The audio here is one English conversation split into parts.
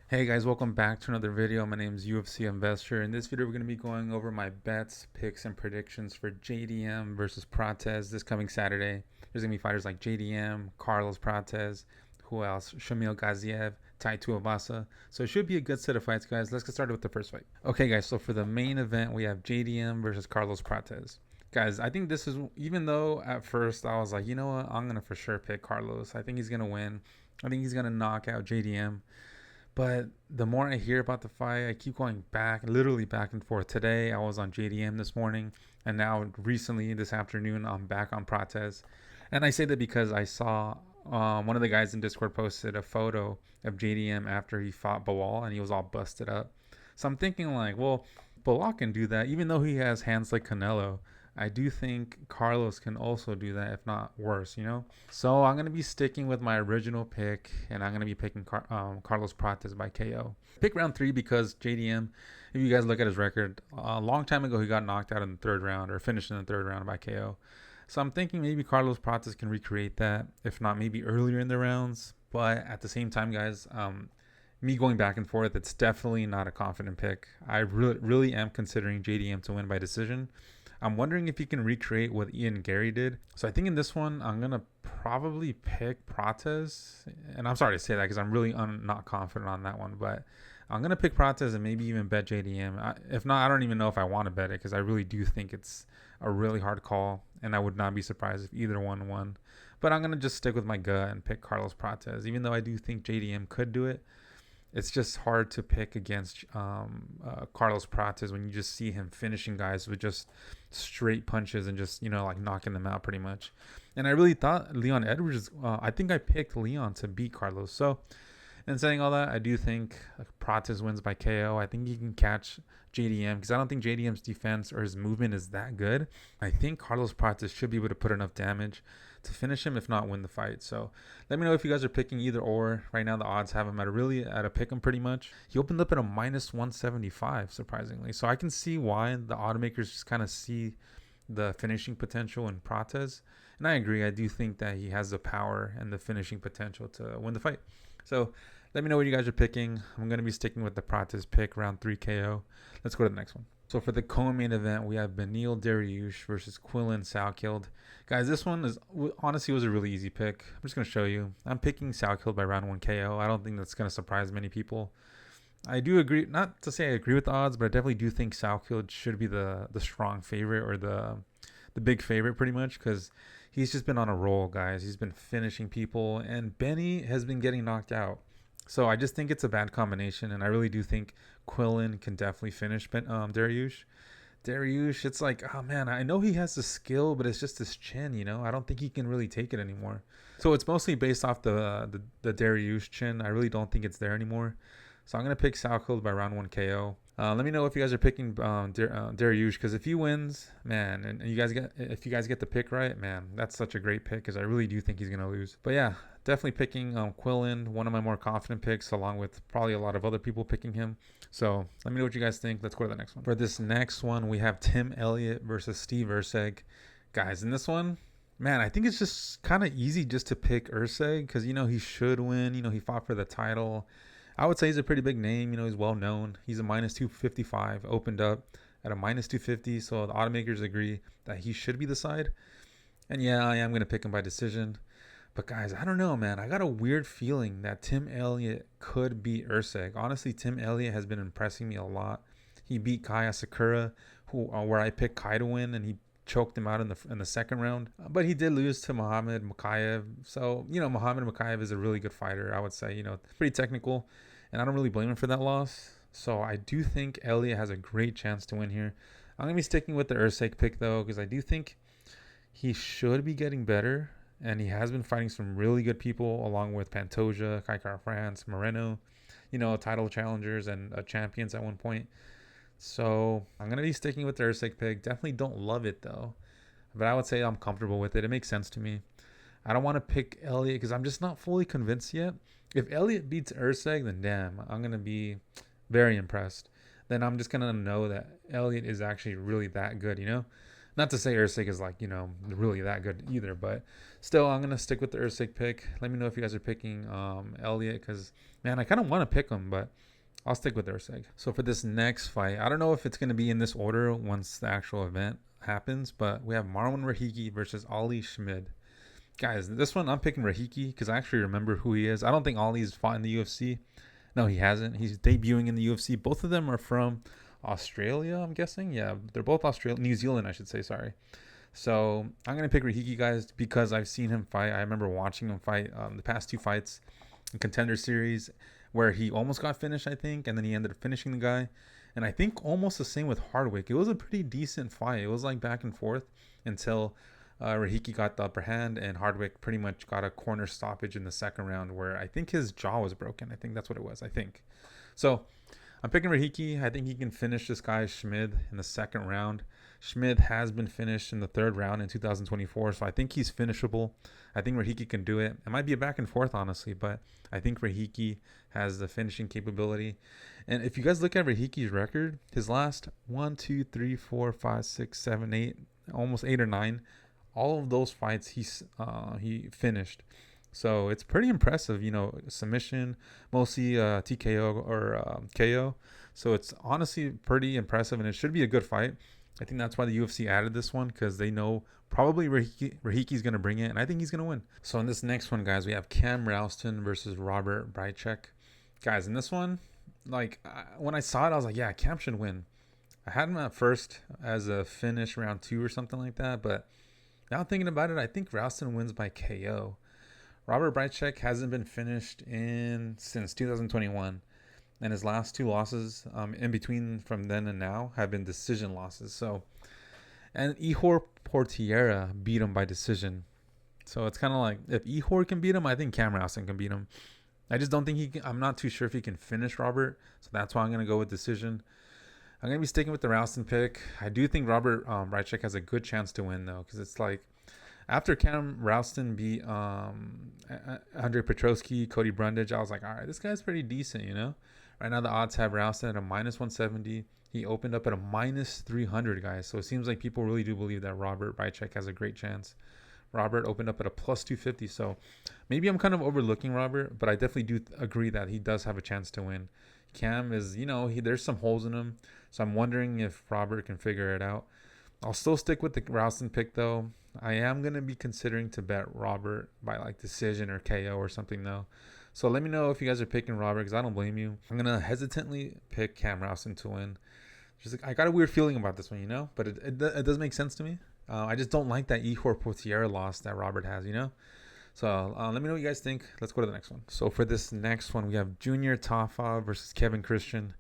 Hey guys, welcome back to another video. My name is UFC Investor. In this video, we're going to be going over my bets, picks, and predictions for JDM versus Prates this coming Saturday. There's going to be fighters like JDM, Carlos Prates, who else? Shamil Gaziev, Tai Tuivasa. So it should be a good set of fights, guys. Let's get started with the first fight. Okay, guys, so for the main event, we have JDM versus Carlos Prates. Guys, I think this is, even though at first I was like, you know what, I'm going to for sure pick Carlos. I think he's going to win. I think he's going to knock out JDM. But the more I hear about the fight, I keep going back, literally back and forth. Today, I was on JDM this morning, and now recently, this afternoon, I'm back on Prates. And I say that because I saw one of the guys in Discord posted a photo of JDM after he fought Bilal, and he was all busted up. So I'm thinking, like, well, Bilal can do that, even though he has hands like Canelo. I do think Carlos can also do that, if not worse, you know? So I'm going to be sticking with my original pick, and I'm going to be picking Carlos Prates by KO. Pick round 3 because JDM, if you guys look at his record, a long time ago he got knocked out in the third round or finished in the third round by KO. So I'm thinking maybe Carlos Prates can recreate that, if not maybe earlier in the rounds. But at the same time, guys, me going back and forth, it's definitely not a confident pick. I really am considering JDM to win by decision. I'm wondering if he can recreate what Ian Gary did. So I think in this one, I'm going to probably pick Prates. And I'm sorry to say that because I'm really not confident on that one. But I'm going to pick Prates and maybe even bet JDM. If not, I don't even know if I want to bet it because I really do think it's a really hard call. And I would not be surprised if either one won. But I'm going to just stick with my gut and pick Carlos Prates. Even though I do think JDM could do it, it's just hard to pick against Carlos Prates when you just see him finishing guys with just straight punches and just, like knocking them out pretty much. And I really thought Leon Edwards, I think I picked Leon to beat Carlos. So, and saying all that, I do think Prates wins by KO. I think he can catch JDM because I don't think JDM's defense or his movement is that good. I think Carlos Prates should be able to put enough damage to finish him, if not win the fight. So let me know if you guys are picking either or. Right now, the odds have him at a pick him pretty much. He opened up at a minus 175, surprisingly. So I can see why the automakers just kind of see the finishing potential in Prates. And I agree. I do think that he has the power and the finishing potential to win the fight. So let me know what you guys are picking. I'm going to be sticking with the Prates pick, round 3 KO. Let's go to the next one. So for the co-main event, we have Beneil Dariush versus Quillan Salkeld. Guys, this one is honestly was a really easy pick. I'm just going to show you. I'm picking Salkeld by round 1 KO. I don't think that's going to surprise many people. I do agree, not to say I agree with the odds, but I definitely do think Salkeld should be the strong favorite or the big favorite pretty much because he's just been on a roll, guys. He's been finishing people, and Benny has been getting knocked out. So I just think it's a bad combination, and I really do think Quillan can definitely finish Dariush. Dariush, it's like, oh man, I know he has the skill, but it's just his chin, I don't think he can really take it anymore. So it's mostly based off the Dariush chin. I really don't think it's there anymore. So I'm going to pick Salkeld by round 1 KO. Let me know if you guys are picking Dariush, because if he wins, man, and if you guys get the pick right, man, that's such a great pick because I really do think he's going to lose. But yeah, definitely picking Quillan, one of my more confident picks, along with probably a lot of other people picking him. So let me know what you guys think. Let's go to the next one. For this next one, we have Tim Elliott versus Steve Erceg. Guys, in this one, man, I think it's just kind of easy just to pick Erceg because, he should win. He fought for the title. I would say he's a pretty big name. He's well known. He's a minus 255, opened up at a minus 250. So the automakers agree that he should be the side. And yeah, I am going to pick him by decision. But guys, I don't know, man. I got a weird feeling that Tim Elliott could beat Erceg. Honestly, Tim Elliott has been impressing me a lot. He beat Kaya Sakura, where I picked Kai to win, and he choked him out in the second round. But he did lose to Muhammad Makayev. So, Muhammad Makayev is a really good fighter, I would say. Pretty technical, and I don't really blame him for that loss. So I do think Elliott has a great chance to win here. I'm going to be sticking with the Erceg pick, though, because I do think he should be getting better. And he has been fighting some really good people, along with Pantoja, Kai France, Moreno, title challengers and champions at one point. So I'm going to be sticking with the Erceg pick. Definitely don't love it, though. But I would say I'm comfortable with it. It makes sense to me. I don't want to pick Elliott because I'm just not fully convinced yet. If Elliott beats Erceg, then damn, I'm going to be very impressed. Then I'm just going to know that Elliott is actually really that good, Not to say Usyk is like, really that good either, but still, I'm gonna stick with the Usyk pick. Let me know if you guys are picking Elliott, because man, I kind of want to pick him, but I'll stick with Usyk. So for this next fight, I don't know if it's gonna be in this order once the actual event happens, but we have Marwan Rahiki versus Ali Schmid. Guys, this one I'm picking Rahiki because I actually remember who he is. I don't think Ali's fought in the UFC. No, he hasn't. He's debuting in the UFC. Both of them are from Australia, I'm guessing. Yeah, they're both Australia, New Zealand, I should say. Sorry. So I'm gonna pick Rahiki, guys, because I've seen him fight. I remember watching him fight the past two fights in Contender Series, where he almost got finished, I think, and then he ended up finishing the guy. And I think almost the same with Hardwick. It was a pretty decent fight. It was like back and forth until Rahiki got the upper hand, and Hardwick pretty much got a corner stoppage in the second round where I think his jaw was broken. I think that's what it was. I think. So I'm picking Rahiki. I think he can finish this guy Schmid in the second round. Schmid has been finished in the third round in 2024, so I think he's finishable. I think Rahiki can do it. It might be a back and forth, honestly, but I think Rahiki has the finishing capability. And if you guys look at Rahiki's record, his last 1, 2, 3, 4, 5, 6, 7, 8, almost 8 or 9, all of those fights he finished. So it's pretty impressive, submission, mostly TKO or KO. So it's honestly pretty impressive, and it should be a good fight. I think that's why the UFC added this one, because they know probably Rahiki's going to bring it, and I think he's going to win. So in this next one, guys, we have Cam Ralston versus Robert Bryczek. Guys, in this one, when I saw it, I was like, yeah, Cam should win. I had him at first as a finish round 2 or something like that, but now thinking about it, I think Ralston wins by KO. Robert Bryczek hasn't been finished since 2021, and his last 2 losses in between from then and now have been decision losses. So, and Ihor Portiera beat him by decision. So it's kind of like, if Ihor can beat him, I think Cam Ralston can beat him. I just don't think he can. I'm not too sure if he can finish Robert, so that's why I'm going to go with decision. I'm going to be sticking with the Ralston pick. I do think Robert Bryczek has a good chance to win, though, because it's like, after Cam Ralston beat Andre Petroski, Cody Brundage, I was like, all right, this guy's pretty decent, Right now the odds have Ralston at a minus 170. He opened up at a minus 300, guys. So it seems like people really do believe that Robert Bryczek has a great chance. Robert opened up at a plus 250. So maybe I'm kind of overlooking Robert, but I definitely do agree that he does have a chance to win. Cam is, there's some holes in him. So I'm wondering if Robert can figure it out. I'll still stick with the Ralston pick, though. I am going to be considering to bet Robert by like decision or KO or something, though. So let me know if you guys are picking Robert, because I don't blame you. I'm going to hesitantly pick Cam Ralston to win. I got a weird feeling about this one, but it does make sense to me. I just don't like that Ihor Portiera loss that Robert has, So let me know what you guys think. Let's go to the next one. So for this next one, we have Junior Tafa versus Kevin Christian.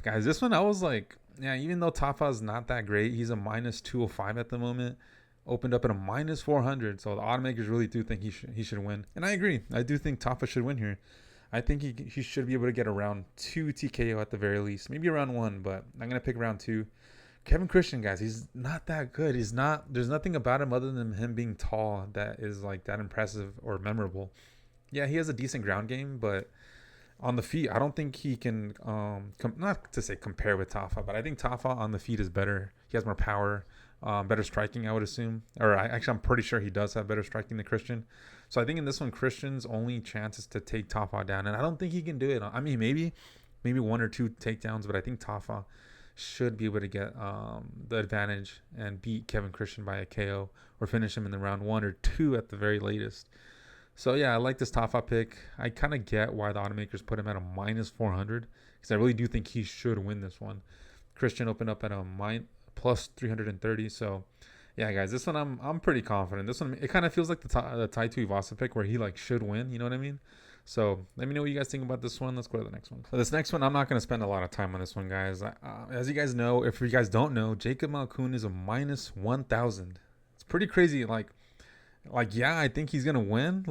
Guys, this one I was like, yeah, even though Tafa is not that great, he's a minus 205 at the moment. Opened up at a minus 400, so the oddmakers really do think he should win. And I agree. I do think Tafa should win here. I think he should be able to get around 2 TKO at the very least. Maybe around 1, but I'm going to pick around 2. Kevin Christian, guys, he's not that good. There's nothing about him other than him being tall that is like that impressive or memorable. Yeah, he has a decent ground game, but on the feet, I don't think he can, not to say compare with Tafa, but I think Tafa on the feet is better. He has more power, better striking, I would assume. I'm pretty sure he does have better striking than Christian. So I think in this one, Christian's only chance is to take Tafa down, and I don't think he can do it. I mean, maybe 1 or 2 takedowns, but I think Tafa should be able to get the advantage and beat Kevin Christian by a KO or finish him in the round 1 or 2 at the very latest. So yeah, I like this Tafa pick. I kind of get why the automakers put him at a minus 400, because I really do think he should win this one. Christian opened up at a plus 330. So yeah, guys, this one I'm pretty confident. This one, it kind of feels like the Tai Tuivasa pick where he like should win. You know what I mean? So let me know what you guys think about this one. Let's go to the next one. So this next one, I'm not going to spend a lot of time on this one, guys. As you guys know, if you guys don't know, Jacob Malkoun is a minus 1,000. It's pretty crazy. Yeah, I think he's going to win.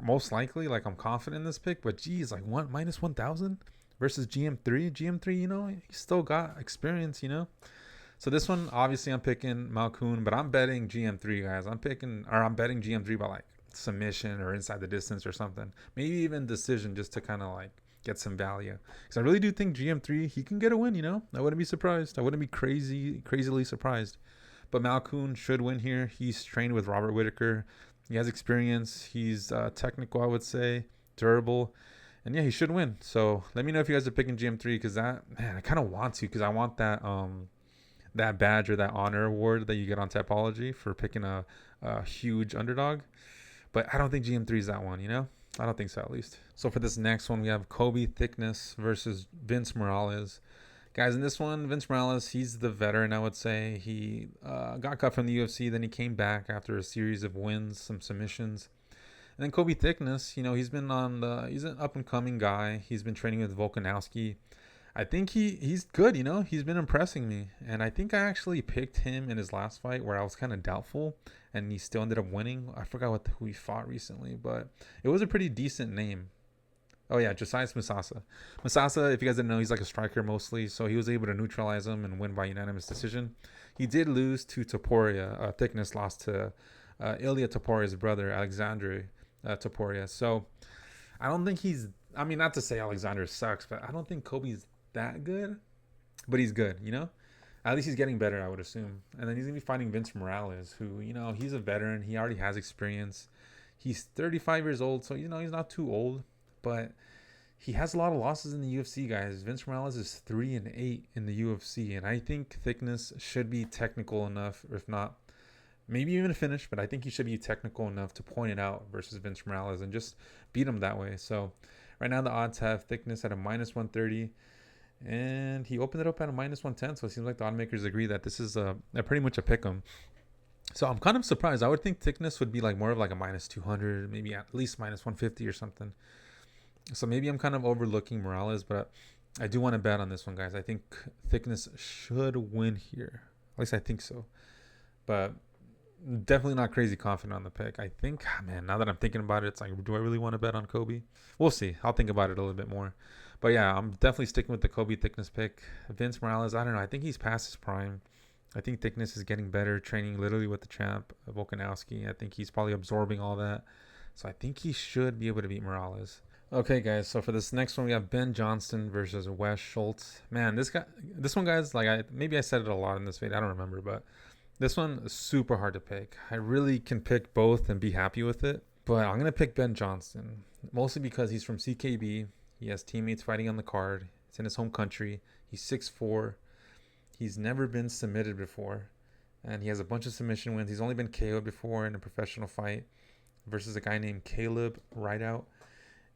Most likely, I'm confident in this pick. But geez, minus 1,000 versus GM3. GM3, he's still got experience, So this one, obviously, I'm picking Malkoun, but I'm betting GM3, guys. I'm betting GM3 by submission or inside the distance or something. Maybe even decision, just to kind of get some value. Because I really do think GM3, he can get a win, I wouldn't be surprised. I wouldn't be crazily surprised. But Malkoun should win here. He's trained with Robert Whitaker. He has experience. He's technical, I would say, durable. And yeah, he should win. So let me know if you guys are picking GM3, because that, man, I kind of want to, because I want that badge or that honor award that you get on Tapology for picking a huge underdog. But I don't think GM3 is that one, you know? I don't think so, at least. So for this next one, we have Kobe Thickness versus Vince Morales. Guys, in this one, Vince Morales, he's the veteran, I would say. He got cut from the UFC, then he came back after a series of wins, some submissions. And then Kobe Thickness, you know, he's an up-and-coming guy. He's been training with Volkanovski. I think he's good, you know. He's been impressing me. And I think I actually picked him in his last fight where I was kind of doubtful, and he still ended up winning. I forgot who he fought recently, but it was a pretty decent name. Oh, yeah, Josias Musasa. Musasa, if you guys didn't know, he's like a striker mostly, so he was able to neutralize him and win by unanimous decision. He did lose to Topuria. Thickness lost to Ilya Topuria's brother, Alexandre Topuria. So I don't think not to say Alexander sucks, but I don't think Kobe's that good, but he's good, you know? At least he's getting better, I would assume. And then he's going to be fighting Vince Morales, who, you know, he's a veteran. He already has experience. He's 35 years old, so, you know, he's not too old, but he has a lot of losses in the UFC, guys. Vince Morales is 3-8 in the UFC, and I think Thickness should be technical enough, or if not, maybe even a finish, but I think he should be technical enough to point it out versus Vince Morales and just beat him that way. So right now the odds have Thickness at a -130, and he opened it up at a -110. So it seems like the odd makers agree that this is a pretty much a pick 'em. So I'm kind of surprised. I would think Thickness would be like more of like a -200, maybe at least -150 or something. So maybe I'm kind of overlooking Morales, but I do want to bet on this one, guys. I think Thickness should win here. At least I think so. But definitely not crazy confident on the pick. I think, man, now that I'm thinking about it, it's like, do I really want to bet on Kobe? We'll see. I'll think about it a little bit more. But yeah, I'm definitely sticking with the Kobe Thickness pick. Vince Morales, I don't know. I think he's past his prime. I think Thickness is getting better, training literally with the champ, Volkanovski. I think he's probably absorbing all that. So I think he should be able to beat Morales. Okay, guys, so for this next one, we have Ben Johnston versus Wes Schultz. Man, this one, guys, like, maybe I said it a lot in this video. I don't remember, but this one is super hard to pick. I really can pick both and be happy with it, but I'm going to pick Ben Johnston, mostly because he's from CKB. He has teammates fighting on the card. It's in his home country. He's 6'4". He's never been submitted before, and he has a bunch of submission wins. He's only been KO'd before in a professional fight versus a guy named Caleb Rideout.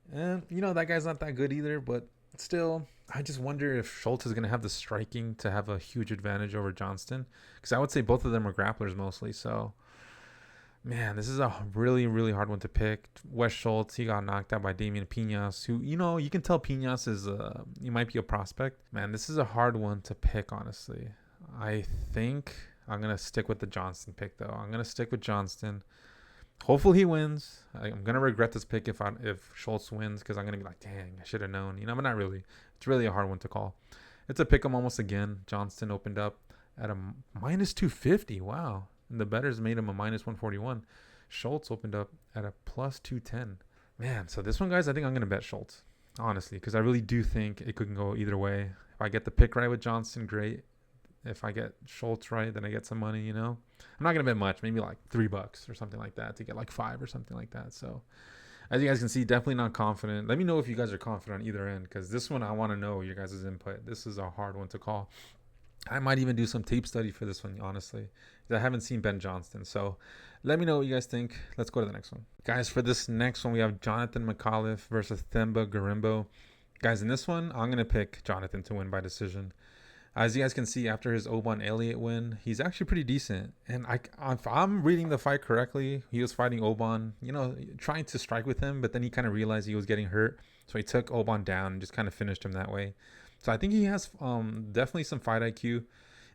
And, you know, that guy's not that good either, but still, I just wonder if Schultz is going to have the striking to have a huge advantage over Johnston, because I would say both of them are grapplers mostly. So, man, this is a really, really hard one to pick. Wes Schultz, he got knocked out by Damian Piñas, who, you know, you can tell Piñas is, he might be a prospect. Man, this is a hard one to pick, honestly. I think I'm going to stick with the Johnston pick, though. I'm going to stick with Johnston. Hopefully he wins. I'm going to regret this pick if Schultz wins, because I'm going to be like, dang, I should have known. You know, but not really. It's really a hard one to call. It's a pick 'em almost again. Johnston opened up at a -250. Wow. And the bettors made him a -141. Schultz opened up at a +210. Man, so this one, guys, I think I'm going to bet Schultz, honestly, because I really do think it could go either way. If I get the pick right with Johnston, great. If I get Schultz right, then I get some money, you know. I'm not going to bet much, maybe like $3 or something like that to get like 5 or something like that. So as you guys can see, definitely not confident. Let me know if you guys are confident on either end, because this one I want to know your guys' input. This is a hard one to call. I might even do some tape study for this one, honestly. I haven't seen Ben Johnston. So let me know what you guys think. Let's go to the next one. Guys, for this next one, we have Jonathan McAuliffe versus Themba Gorimbo. Guys, in this one, I'm going to pick Jonathan to win by decision. As you guys can see, after his Oban Elliott win, he's actually pretty decent. And if I'm reading the fight correctly, he was fighting Oban, you know, trying to strike with him, but then he kind of realized he was getting hurt. So he took Oban down and just kind of finished him that way. So I think he has definitely some fight IQ.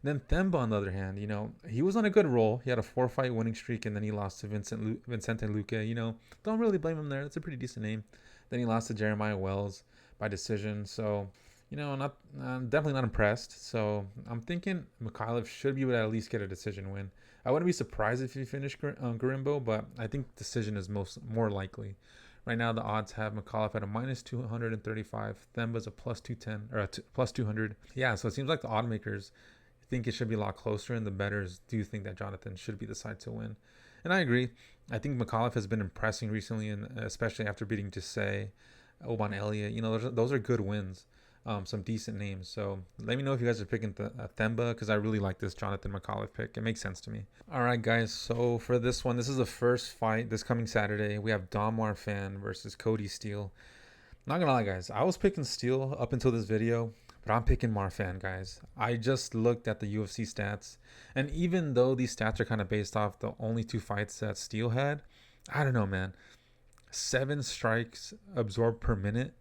And then Themba, on the other hand, you know, he was on a good roll. He had a 4-fight winning streak, and then he lost to Vicente Luque. You know, don't really blame him there. That's a pretty decent name. Then he lost to Jeremiah Wells by decision. So, you know, I'm definitely not impressed. So I'm thinking McAuliffe should be able to at least get a decision win. I wouldn't be surprised if he finished Gorimbo, but I think decision is more likely. Right now, the odds have McAuliffe at a -235. Themba's a +210 or a +200. Yeah, so it seems like the odd makers think it should be a lot closer, and the bettors do think that Jonathan should be the side to win. And I agree. I think McAuliffe has been impressing recently, and especially after beating Gisay, Oban Elliott. Those are good wins. Some decent names. So let me know if you guys are picking Themba, because I really like this Jonathan McAuliffe pick. It makes sense to me. All right, guys. So for this one, this is the first fight this coming Saturday. We have Dom Marfan versus Cody Steele. Not gonna lie, guys. I was picking Steele up until this video, but I'm picking Marfan, guys. I just looked at the UFC stats, and even though these stats are kind of based off the only 2 fights that Steele had, I don't know, man. 7 strikes absorbed per minute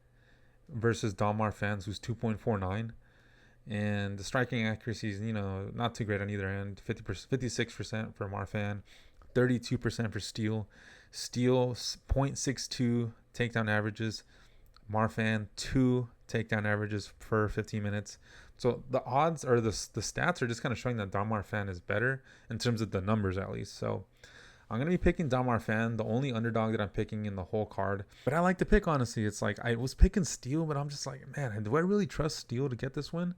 versus Dom Marfan's, who's 2.49. And the striking accuracy is, not too great on either end. 56% for Marfan, 32% for Steele. Steele 0.62 takedown averages. Marfan 2 takedown averages per 15 minutes. So the odds, or the stats, are just kind of showing that Dom Marfan is better in terms of the numbers, at least. So I'm going to be picking Dom Marfan, the only underdog that I'm picking in the whole card. But I like to pick, honestly. It's like I was picking Steele, but I'm just like, man, do I really trust Steele to get this win?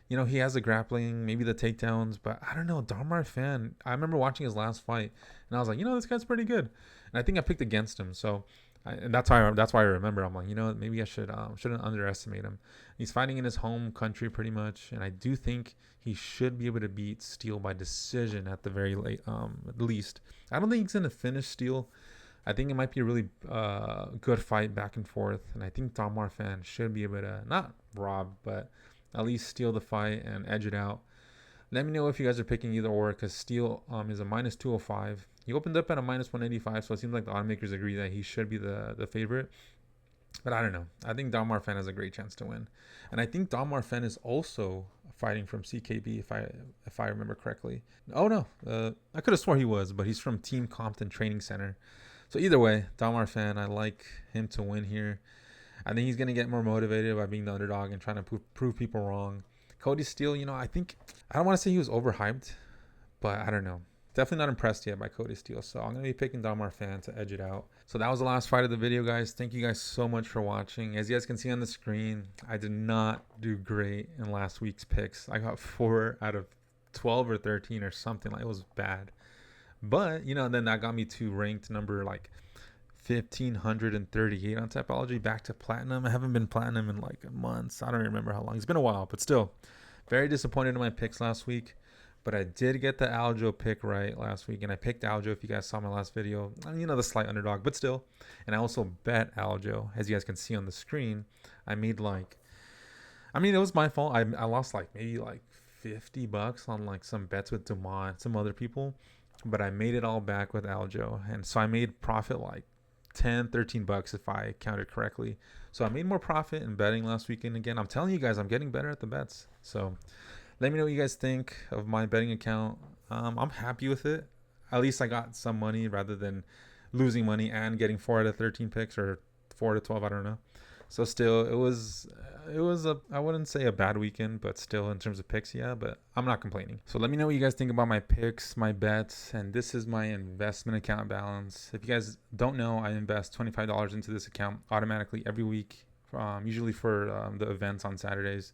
He has the grappling, maybe the takedowns, but I don't know. Dom Marfan, I remember watching his last fight, and I was like, this guy's pretty good. And I think I picked against him. So and that's why I remember. I'm like, maybe I shouldn't underestimate him. He's fighting in his home country pretty much, and I do think he should be able to beat Steele by decision at the very least. I don't think he's gonna finish Steele. I think it might be a really good fight back and forth, and I think Dom Marfan should be able to not rob, but at least steal the fight and edge it out. Let me know if you guys are picking either or, because Steele is a minus 205. He opened up at a minus 185, so it seems like the oddmakers agree that he should be the favorite. But I don't know. I think Dom Marfan has a great chance to win. And I think Dom Marfan is also fighting from CKB, if I remember correctly. Oh, no. I could have swore he was, but he's from Team Compton Training Center. So either way, Dom Marfan, I like him to win here. I think he's going to get more motivated by being the underdog and trying to prove people wrong. Cody Steele, I don't want to say he was overhyped, but I don't know. Definitely not impressed yet by Cody Steele. So I'm going to be picking Dom Marfan to edge it out. So that was the last fight of the video, guys. Thank you guys so much for watching. As you guys can see on the screen, I did not do great in last week's picks. I got 4 out of 12 or 13 or something. It was bad. But, then that got me to ranked number 1,538 on Tapology, back to platinum. I haven't been platinum in months. I don't remember how long. It's been a while, but still very disappointed in my picks last week. But I did get the Aljo pick right last week, and I picked Aljo, if you guys saw my last video. The slight underdog, but still. And I also bet Aljo, as you guys can see on the screen. I made it was my fault. I lost maybe $50 on some bets with Dumont, some other people. But I made it all back with Aljo, and so I made profit $10-13 if I counted correctly. So I made more profit in betting last weekend. Again, I'm telling you guys, I'm getting better at the bets. So let me know what you guys think of my betting account. I'm happy with it. At least I got some money rather than losing money and getting 4 out of 13 picks, or 4 out of 12. I don't know. So still, it was I wouldn't say a bad weekend, but still in terms of picks, yeah, but I'm not complaining. So let me know what you guys think about my picks, my bets, and this is my investment account balance. If you guys don't know, I invest $25 into this account automatically every week, usually for the events on Saturdays.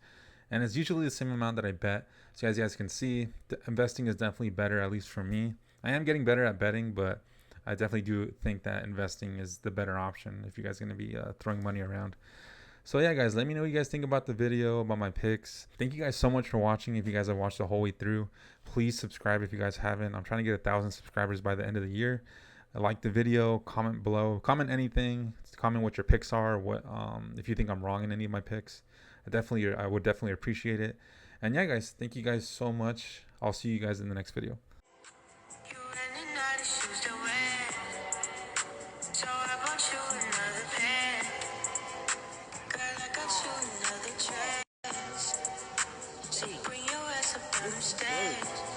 And it's usually the same amount that I bet. So as you guys can see, the investing is definitely better, at least for me. I am getting better at betting, but I definitely do think that investing is the better option if you guys are going to be throwing money around. So yeah, guys, let me know what you guys think about the video, about my picks. Thank you guys so much for watching. If you guys have watched the whole way through, please subscribe if you guys haven't. I'm trying to get 1,000 subscribers by the end of the year. Like the video, comment below, comment anything, comment what your picks are, what if you think I'm wrong in any of my picks. I would definitely appreciate it. And yeah, guys, thank you guys so much. I'll see you guys in the next video. Bring your ass up on the stage.